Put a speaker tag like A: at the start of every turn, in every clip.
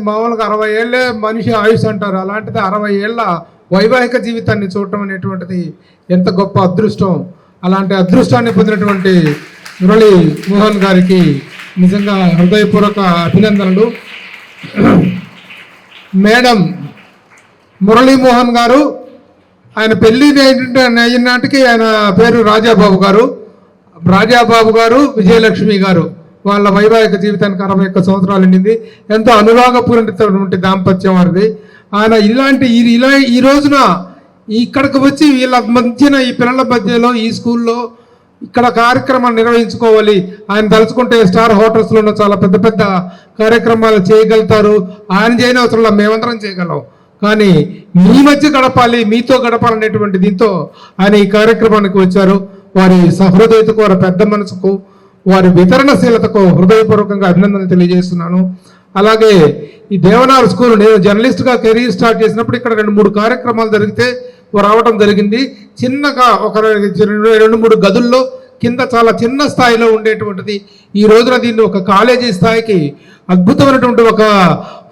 A: మామూలుగా 60 ఏళ్ళే మనిషి ఆయుష్ అంటారు. అలాంటిది 60 ఏళ్ళ వైవాహిక జీవితాన్ని చూడటం అనేటువంటిది ఎంత గొప్ప అదృష్టం. అలాంటి అదృష్టాన్ని పొందినటువంటి మురళీ మోహన్ గారికి నిజంగా హృదయపూర్వక అభినందనలు. మేడం మురళీ మోహన్ గారు, ఆయన పెళ్లి అయిన నాటికి ఆయన పేరు రాజాబాబు గారు, విజయలక్ష్మి గారు. వాళ్ళ వైవాహిక జీవితానికి 61 సంవత్సరాలు నిండింది. ఎంతో అనురాగపూరితమైనటువంటి దాంపత్యం వారిది. ఆయన ఈ రోజున ఇక్కడికి వచ్చి వీళ్ళ మధ్యన ఈ పిల్లల మధ్యలో ఈ స్కూల్లో ఇక్కడ కార్యక్రమాలు నిర్వహించుకోవాలి. ఆయన తలుచుకుంటే స్టార్ హోటల్స్లోనూ చాలా పెద్ద పెద్ద కార్యక్రమాలు చేయగలుగుతారు. ఆయన చేయని అవసరంలో మేమందరం చేయగలం. కానీ మీ మధ్య గడపాలి, మీతో గడపాలనేటువంటి దీంతో ఆయన ఈ కార్యక్రమానికి వచ్చారు. వారి సహృదయతకు, వారి పెద్ద మనసుకు, వారి వితరణశీలతకు హృదయపూర్వకంగా అభినందనలు తెలియజేస్తున్నాను. అలాగే ఈ దేవనార్ స్కూల్, నేను జర్నలిస్ట్గా కెరీర్ స్టార్ట్ చేసినప్పుడు ఇక్కడ 2-3 కార్యక్రమాలు జరిగితే రావడం జరిగింది. చిన్నగా ఒక 2-3 గదుల్లో కింద చాలా చిన్న స్థాయిలో ఉండేటువంటిది ఈ రోజున దీన్ని ఒక కాలేజీ స్థాయికి అద్భుతమైనటువంటి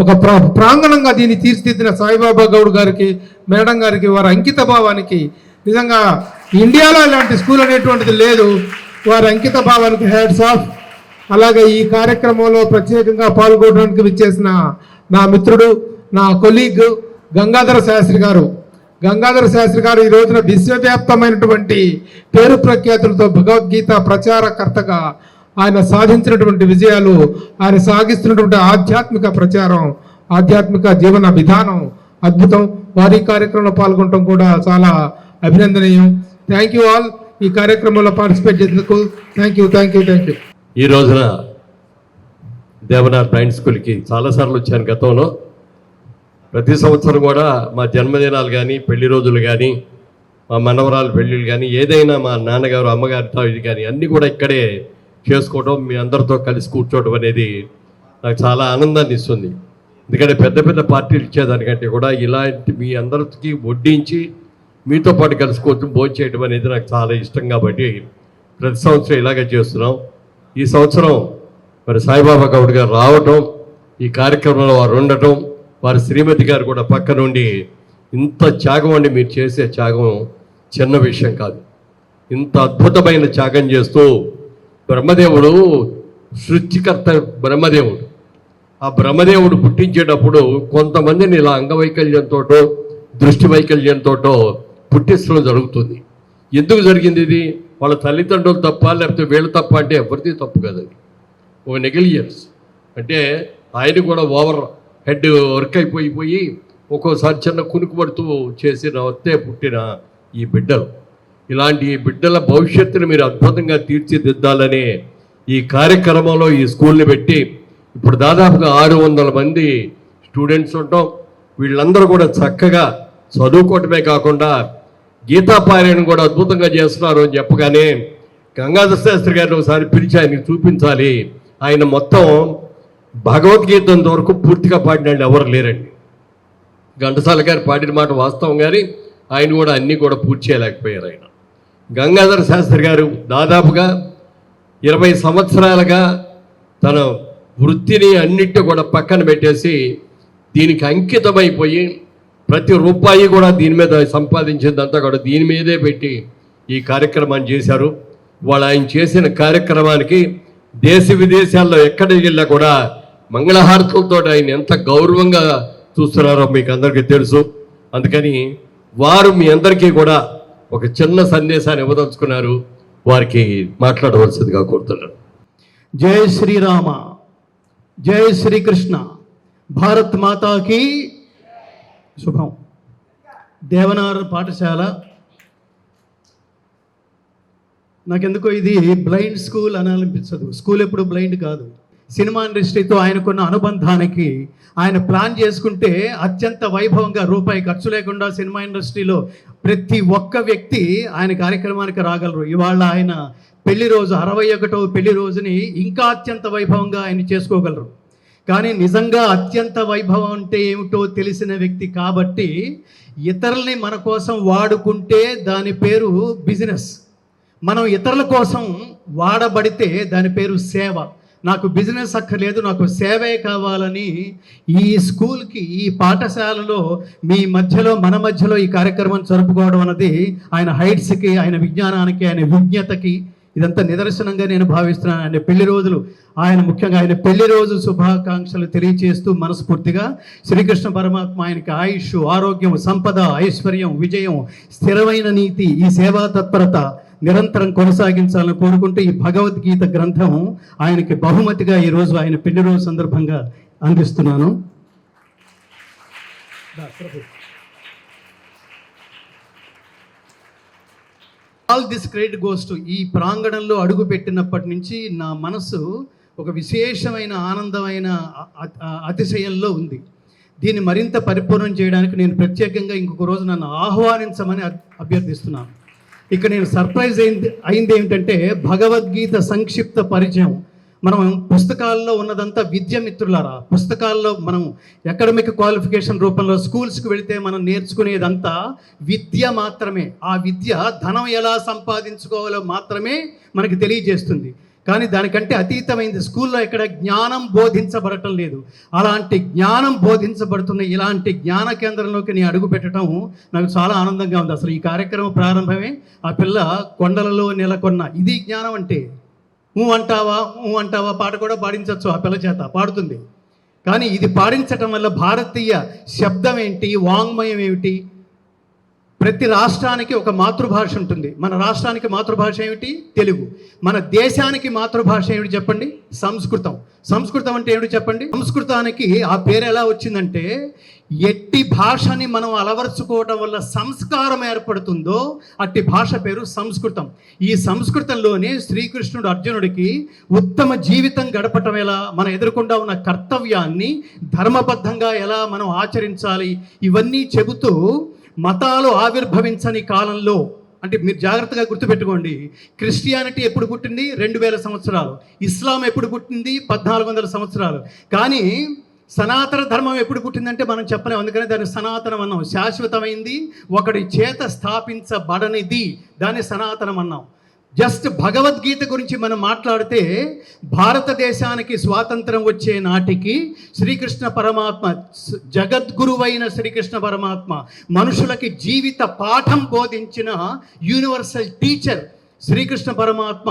A: ఒక ప్రాంగణంగా దీన్ని తీర్చిదిద్దిన సాయిబాబా గౌడ్ గారికి, మేడం గారికి, వారి అంకిత భావానికి నిజంగా ఇండియాలో ఇలాంటి స్కూల్ అనేటువంటిది లేదు. వారి అంకిత భావానికి హ్యాట్స్ ఆఫ్. అలాగే ఈ కార్యక్రమంలో ప్రత్యేకంగా పాల్గొనడానికి విచ్చేసిన నా మిత్రుడు, నా కొలీగ్ గంగాధర శాస్త్రి గారు ఈ రోజున విశ్వవ్యాప్తమైనటువంటి పేరు ప్రఖ్యాతులతో భగవద్గీత ప్రచారకర్తగా ఆయన సాధించినటువంటి విజయాలు, ఆయన సాగిస్తున్నటువంటి ఆధ్యాత్మిక ప్రచారం, ఆధ్యాత్మిక జీవన విధానం అద్భుతం. వారి కార్యక్రమంలో పాల్గొనడం కూడా చాలా అభినందనీయం. Thank you all. ఈ కార్యక్రమంలో పార్టిసిపేట్ చేసినందుకు థ్యాంక్ యూ.
B: ఈ రోజున దేవనార్ బ్లైండ్ స్కూల్కి చాలాసార్లు వచ్చాను గతంలో. ప్రతి సంవత్సరం కూడా మా జన్మదినాలు కానీ, పెళ్లి రోజులు కానీ, మా మనవరాలు పెళ్ళిళ్ళు కానీ, ఏదైనా మా నాన్నగారు అమ్మగారితో ఇది కానీ అన్నీ కూడా ఇక్కడే చేసుకోవడం, మీ అందరితో కలిసి కూర్చోవడం అనేది నాకు చాలా ఆనందాన్ని ఇస్తుంది. ఎందుకంటే పెద్ద పెద్ద పార్టీలు ఇచ్చేదానికంటే కూడా ఇలాంటి మీ అందరికీ వడ్డించి మీతో పాటు కలుసుకోవచ్చు, భోజనం చేయడం అనేది నాకు చాలా ఇష్టం. కాబట్టి ప్రతి సంవత్సరం ఇలాగే చేస్తున్నాం. ఈ సంవత్సరం మరి సాయిబాబా గౌడ్ గారు రావటం, ఈ కార్యక్రమంలో వారు ఉండటం, వారి శ్రీమతి గారు కూడా పక్క నుండి, ఇంత త్యాగం అండి, మీరు చేసే త్యాగం చిన్న విషయం కాదు. ఇంత అద్భుతమైన త్యాగం చేస్తూ బ్రహ్మదేవుడు సృష్టికర్త బ్రహ్మదేవుడు. ఆ బ్రహ్మదేవుడు పుట్టించేటప్పుడు కొంతమందిని ఇలా అంగవైకల్యంతోటో దృష్టి వైకల్యంతోటో పుట్టించడం జరుగుతుంది. ఎందుకు జరిగింది ఇది? వాళ్ళ తల్లిదండ్రులు తప్ప, లేకపోతే వీళ్ళ తప్ప అంటే ఎవరిది తప్పు కదండి. ఒక నెగ్లిజెన్స్ అంటే ఆయన కూడా ఓవర్ హెడ్ వర్క్ అయిపోయి ఒక్కోసారి చిన్న కునుకు పడుతూ చేసిన వస్తే పుట్టిన ఈ బిడ్డలు, ఇలాంటి బిడ్డల భవిష్యత్తును మీరు అద్భుతంగా తీర్చిదిద్దాలనే ఈ కార్యక్రమంలో ఈ స్కూల్ని పెట్టి ఇప్పుడు దాదాపుగా 600 మంది స్టూడెంట్స్ ఉంటాం. వీళ్ళందరూ కూడా చక్కగా చదువుకోవటమే కాకుండా గీతాపారాయణం కూడా అద్భుతంగా చేస్తున్నారు అని చెప్పగానే గంగాధర శాస్త్రి గారిని ఒకసారి పిలిచి ఆయనకి చూపించాలి. ఆయన మొత్తం భగవద్గీత వరకు పూర్తిగా పాడిన ఎవరు లేరండి. ఘంటసాల గారు పాడిన మాట వాస్తవం, కానీ ఆయన కూడా అన్నీ కూడా పూర్తి చేయలేకపోయారు. ఆయన గంగాధర శాస్త్రి గారు దాదాపుగా 20 సంవత్సరాలుగా తన వృత్తిని అన్నిటి కూడా పక్కన పెట్టేసి దీనికి అంకితమైపోయి ప్రతి రూపాయి కూడా దీని మీద సంపాదించిందంతా కూడా దీని మీదే పెట్టి ఈ కార్యక్రమాన్ని చేశారు. వాళ్ళు ఆయన చేసిన కార్యక్రమానికి దేశ విదేశాల్లో ఎక్కడికి వెళ్ళా కూడా మంగళహారతులతో ఆయన ఎంత గౌరవంగా చూస్తున్నారో మీకు అందరికీ తెలుసు. అందుకని వారు మీ అందరికీ కూడా ఒక చిన్న సందేశాన్ని ఇవ్వదలుచుకున్నారు. వారికి మాట్లాడవలసిందిగా కోరుతున్నాను.
C: జై శ్రీరామ, జై శ్రీకృష్ణ, భారత్ మాతాకి శుభం. దేవనార్ పాఠశాల నాకెందుకో ఇది బ్లైండ్ స్కూల్ అనాలనిపించదు. స్కూల్ ఎప్పుడు బ్లైండ్ కాదు. సినిమా ఇండస్ట్రీతో ఆయనకున్న అనుబంధానికి ఆయన ప్లాన్ చేసుకుంటే అత్యంత వైభవంగా రూపాయి ఖర్చు లేకుండా సినిమా ఇండస్ట్రీలో ప్రతి ఒక్క వ్యక్తి ఆయన కార్యక్రమానికి రాగలరు. ఇవాళ ఆయన పెళ్లి రోజు 61వ పెళ్లి రోజుని ఇంకా అత్యంత వైభవంగా ఆయన చేసుకోగలరు. కానీ నిజంగా అత్యంత వైభవం అంటే ఏమిటో తెలిసిన వ్యక్తి కాబట్టి ఇతరుల్ని మన కోసం వాడుకుంటే దాని పేరు బిజినెస్. మనం ఇతరుల కోసం వాడబడితే దాని పేరు సేవ. నాకు బిజినెస్ అక్కర్లేదు, నాకు సేవే కావాలని ఈ స్కూల్కి, ఈ పాఠశాలలో మీ మధ్యలో, మన మధ్యలో ఈ కార్యక్రమం జరుపుకోవడం అన్నది ఆయన హైట్స్కి, ఆయన విజ్ఞానానికి, ఆయన విజ్ఞతకి ఇదంతా నిదర్శనంగా నేను భావిస్తున్నాను. ఆయన పెళ్లి రోజులు, ముఖ్యంగా ఆయన పెళ్లి రోజు శుభాకాంక్షలు తెలియజేస్తూ మనస్ఫూర్తిగా శ్రీకృష్ణ పరమాత్మ ఆయనకి ఆయుష్, ఆరోగ్యం, సంపద, ఐశ్వర్యం, విజయం, స్థిరమైన నీతి, ఈ సేవా తత్పరత నిరంతరం కొనసాగించాలని కోరుకుంటూ ఈ భగవద్గీత గ్రంథం ఆయనకి బహుమతిగా ఈరోజు ఆయన పెళ్లి రోజు సందర్భంగా అందిస్తున్నాను. All this credit goes to, ఈ ప్రాంగణంలో అడుగు పెట్టినప్పటి నుంచి నా మనసు ఒక విశేషమైన ఆనందమైన అతిశయంలో ఉంది. దీన్ని మరింత పరిపూర్ణం చేయడానికి నేను ప్రత్యేకంగా ఇంకొక రోజు నన్ను ఆహ్వానించమని అభ్యర్థిస్తున్నాను. ఇక్కడ నేను సర్ప్రైజ్ అయింది ఏమిటంటే, భగవద్గీత సంక్షిప్త పరిచయం. మనం పుస్తకాల్లో ఉన్నదంతా విద్య మిత్రులారా. పుస్తకాల్లో మనం అకాడమిక్ క్వాలిఫికేషన్ రూపంలో స్కూల్స్కి వెళితే మనం నేర్చుకునేదంతా విద్య మాత్రమే. ఆ విద్య ధనం ఎలా సంపాదించుకోవాలో మాత్రమే మనకి తెలియజేస్తుంది. కానీ దానికంటే అతీతమైంది. స్కూల్లో ఇక్కడ జ్ఞానం బోధించబడటం లేదు. అలాంటి జ్ఞానం బోధించబడుతున్న ఇలాంటి జ్ఞాన కేంద్రంలోకి నేను అడుగు పెట్టడం నాకు చాలా ఆనందంగా ఉంది. అసలు ఈ కార్యక్రమం ప్రారంభమే ఆ పిల్ల కొండలలో నెలకొన్న, ఇది జ్ఞానం అంటే. అంటావా పాట కూడా పాడించవచ్చు, ఆ పిల్ల చేత పాడుతుంది. కానీ ఇది పాడించటం వల్ల భారతీయ శబ్దం ఏంటి, వాంగ్మయం ఏమిటి, ప్రతి రాష్ట్రానికి ఒక మాతృభాష ఉంటుంది. మన రాష్ట్రానికి మాతృభాష ఏమిటి? తెలుగు. మన దేశానికి మాతృభాష ఏమిటి చెప్పండి? సంస్కృతం. సంస్కృతం అంటే ఏమిటి చెప్పండి? సంస్కృతానికి ఆ పేరు ఎలా వచ్చిందంటే, ఎట్టి భాషని మనం అలవరుచుకోవడం వల్ల సంస్కారం ఏర్పడుతుందో అట్టి భాష పేరు సంస్కృతం. ఈ సంస్కృతంలోనే శ్రీకృష్ణుడు అర్జునుడికి ఉత్తమ జీవితం గడపటం ఎలా, మన ఎదుర్కొండా ఉన్న కర్తవ్యాన్ని ధర్మబద్ధంగా ఎలా మనం ఆచరించాలి, ఇవన్నీ చెబుతూ మతాలు ఆవిర్భవించని కాలంలో, అంటే మీరు జాగ్రత్తగా గుర్తుపెట్టుకోండి, క్రిస్టియానిటీ ఎప్పుడు పుట్టింది? 2000 సంవత్సరాలు. ఇస్లాం ఎప్పుడు పుట్టింది? 1400 సంవత్సరాలు. కానీ సనాతన ధర్మం ఎప్పుడు పుట్టిందంటే మనం చెప్పలేం. అందుకని దాన్ని సనాతనం అన్నాం. శాశ్వతమైంది, ఒకటి చేత స్థాపించబడనిది, దాన్ని సనాతనం అన్నాం. జస్ట్ భగవద్గీత గురించి మనం మాట్లాడితే, భారతదేశానికి స్వాతంత్రం వచ్చే నాటికి శ్రీకృష్ణ పరమాత్మ, జగద్గురువైన శ్రీకృష్ణ పరమాత్మ, మనుషులకి జీవిత పాఠం బోధించిన యూనివర్సల్ టీచర్ శ్రీకృష్ణ పరమాత్మ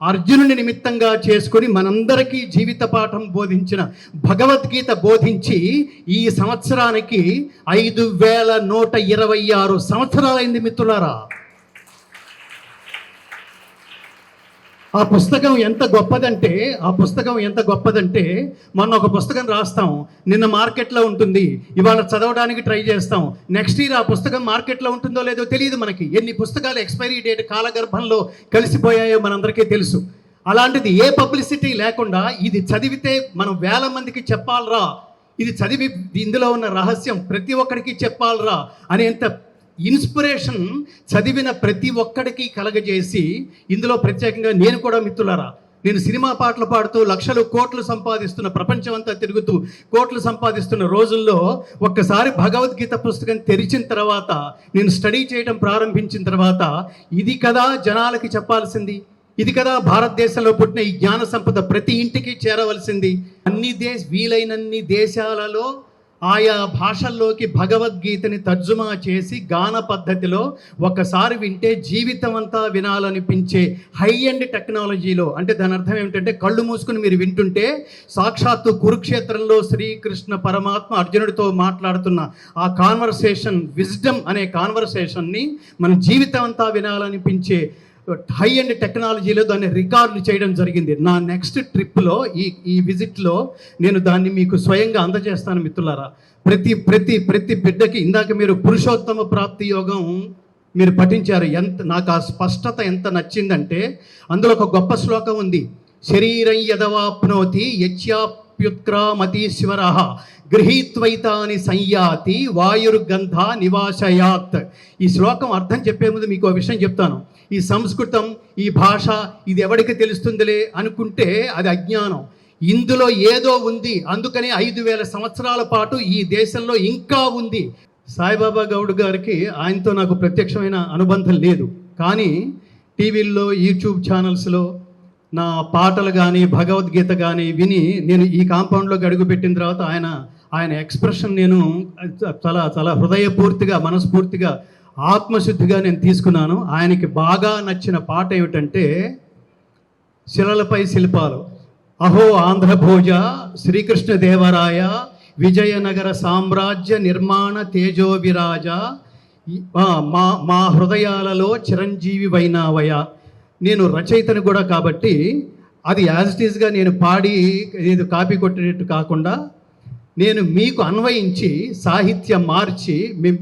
C: అర్జునుని నిమిత్తంగా చేసుకొని మనందరికీ జీవిత పాఠం బోధించిన భగవద్గీత బోధించి ఈ సంవత్సరానికి 5126 సంవత్సరాలైంది మిత్రులారా. ఆ పుస్తకం ఎంత గొప్పదంటే మొన్న ఒక పుస్తకం రాస్తాం, నిన్న మార్కెట్లో ఉంటుంది, ఇవాళ చదవడానికి ట్రై చేస్తాం, నెక్స్ట్ ఇయర్ ఆ పుస్తకం మార్కెట్లో ఉంటుందో లేదో తెలియదు మనకి. ఎన్ని పుస్తకాలు ఎక్స్పైరీ డేట్ కాలగర్భంలో కలిసిపోయాయో మనందరికీ తెలుసు. అలాంటిది ఏ పబ్లిసిటీ లేకుండా ఇది చదివితే మనం 1000 మందికి చెప్పాలరా, ఇది చదివి ఇందులో ఉన్న రహస్యం ప్రతి ఒక్కడికి చెప్పాలరా అనేంత ఇన్స్పిరేషన్ చదివిన ప్రతి ఒక్కడికి కలగజేసి, ఇందులో ప్రత్యేకంగా నేను కూడా మిత్రులారా, నేను సినిమా పాటలు పాడుతూ లక్షలు కోట్లు సంపాదిస్తున్న, ప్రపంచం అంతా తిరుగుతూ కోట్లు సంపాదిస్తున్న రోజుల్లో ఒక్కసారి భగవద్గీత పుస్తకం తెరిచిన తర్వాత, నేను స్టడీ చేయడం ప్రారంభించిన తర్వాత, ఇది కదా జనాలకి చెప్పాల్సింది, ఇది కదా భారతదేశంలో పుట్టిన ఈ జ్ఞాన సంపద ప్రతి ఇంటికి చేరవలసింది. వీలైనన్ని దేశాలలో ఆయా భాషల్లోకి భగవద్గీతని తర్జుమా చేసి గాన పద్ధతిలో ఒకసారి వింటే జీవితం అంతా వినాలనిపించే హై ఎండ్ టెక్నాలజీలో, అంటే దాని అర్థం ఏమిటంటే కళ్ళు మూసుకుని మీరు వింటుంటే సాక్షాత్తు కురుక్షేత్రంలో శ్రీకృష్ణ పరమాత్మ అర్జునుడితో మాట్లాడుతున్న ఆ కాన్వర్సేషన్, విజ్డమ్ అనే కాన్వర్సేషన్ని మన జీవితం అంతా వినాలనిపించే హై ఎండ్ టెక్నాలజీలో దాన్ని రికార్డులు చేయడం జరిగింది. నా నెక్స్ట్ ట్రిప్లో, ఈ విజిట్లో నేను దాన్ని మీకు స్వయంగా అందజేస్తాను మిత్రులారా. ప్రతి బిడ్డకి, ఇందాక మీరు పురుషోత్తమ ప్రాప్తి యోగం మీరు పఠించారు, నాకు ఆ స్పష్టత ఎంత నచ్చిందంటే, అందులో ఒక గొప్ప శ్లోకం ఉంది, శరీరం యదవాప్నోతి యచ్యాప్యుత్క్రామతీశ్వర గృహీత్వైతాని సంయాతి వాయుర్గంధ నివాసయాత్. ఈ శ్లోకం అర్థం చెప్పే ముందు మీకు ఒక విషయం చెప్తాను. ఈ సంస్కృతం, ఈ భాష, ఇది ఎవరికి తెలుస్తుందిలే అనుకుంటే అది అజ్ఞానం. ఇందులో ఏదో ఉంది, అందుకని 5000 సంవత్సరాల పాటు ఈ దేశంలో ఇంకా ఉంది. సాయిబాబా గౌడ్ గారికి, ఆయనతో నాకు ప్రత్యక్షమైన అనుబంధం లేదు, కానీ టీవీల్లో, యూట్యూబ్ ఛానల్స్లో నా పాటలు కానీ భగవద్గీత కానీ విని నేను ఈ కాంపౌండ్లోకి అడుగుపెట్టిన తర్వాత ఆయన ఎక్స్ప్రెషన్ నేను చాలా చాలా హృదయపూర్తిగా మనస్ఫూర్తిగా ఆత్మశుద్ధిగా నేను తీసుకున్నాను. ఆయనకి బాగా నచ్చిన పాట ఏమిటంటే శిలలపై శిల్పాలు. అహో ఆంధ్రభోజ శ్రీకృష్ణదేవరాయ విజయనగర సామ్రాజ్య నిర్మాణ తేజోవిరాజ మా హృదయాలలో చిరంజీవి వైనావయ. నేను రచయితను కూడా కాబట్టి అది యాజ్ ఇట్ ఈస్గా నేను పాడి ఏదో కాపీ కొట్టినట్టు కాకుండా నేను మీకు అన్వయించి సాహిత్యం మార్చి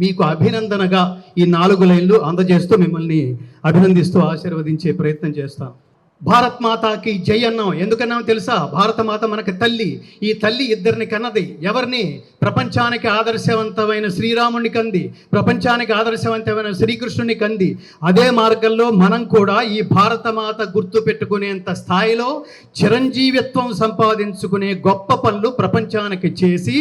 C: మీకు అభినందనగా ఈ 4 లైన్లు అందజేస్తూ మిమ్మల్ని అభినందిస్తూ ఆశీర్వదించే ప్రయత్నం చేస్తాను. భారత్ మాతాకి జై అన్నాం. ఎందుకన్నాం తెలుసా? భారతమాత మనకి తల్లి. ఈ తల్లి ఇద్దరిని కన్నది. ఎవరిని? ప్రపంచానికి ఆదర్శవంతమైన శ్రీరాముని కంది, ప్రపంచానికి ఆదర్శవంతమైన శ్రీకృష్ణుని కంది. అదే మార్గంలో మనం కూడా ఈ భారతమాత గుర్తు పెట్టుకునేంత స్థాయిలో చిరంజీవిత్వం సంపాదించుకునే గొప్ప పనులు ప్రపంచానికి చేసి,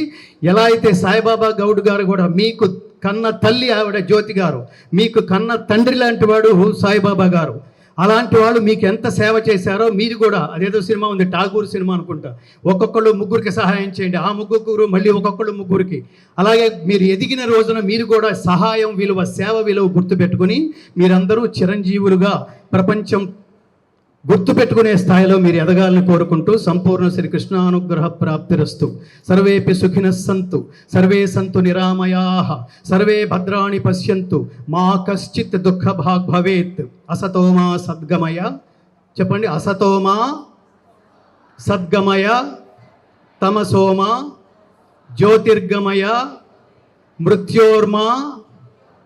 C: ఎలా అయితే సాయిబాబా గౌడ్ గారు కూడా మీకు కన్న తల్లి ఆవిడ జ్యోతి గారు, మీకు కన్న తండ్రి లాంటి వాడు సాయిబాబా గారు, అలాంటి వాళ్ళు మీకు ఎంత సేవ చేశారో మీరు కూడా, అదేదో సినిమా ఉంది ఠాగూర్ సినిమా అనుకుంటా, ఒక్కొక్కళ్ళు ముగ్గురికి సహాయం చేయండి, ఆ ముగ్గురు మళ్ళీ ఒక్కొక్కళ్ళు ముగ్గురికి. అలాగే మీరు ఎదిగిన రోజున మీరు కూడా సహాయం విలువ, సేవ విలువ గుర్తుపెట్టుకుని మీరందరూ చిరంజీవులుగా ప్రపంచం గుర్తుపెట్టుకునే స్థాయిలో మీరు ఎదగాలని కోరుకుంటూ సంపూర్ణ శ్రీకృష్ణానుగ్రహ ప్రాప్తిరస్తు. సర్వేపి సుఖినః సంతు, సర్వే సంతు నిరామయాః, సర్వే భద్రాణి పశ్యంతు, మా కశ్చిత్ దుఃఖ భాగ్ భవేత్. అసతోమా సద్గమయ, చెప్పండి, అసతోమా సద్గమయ, తమసోమా జ్యోతిర్గమయ, మృత్యోర్మా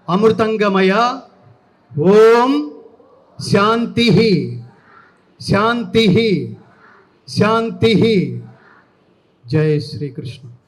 C: అమృతంగమయ. ఓం శాంతి శాంతి శాంతి. జై శ్రీకృష్ణ.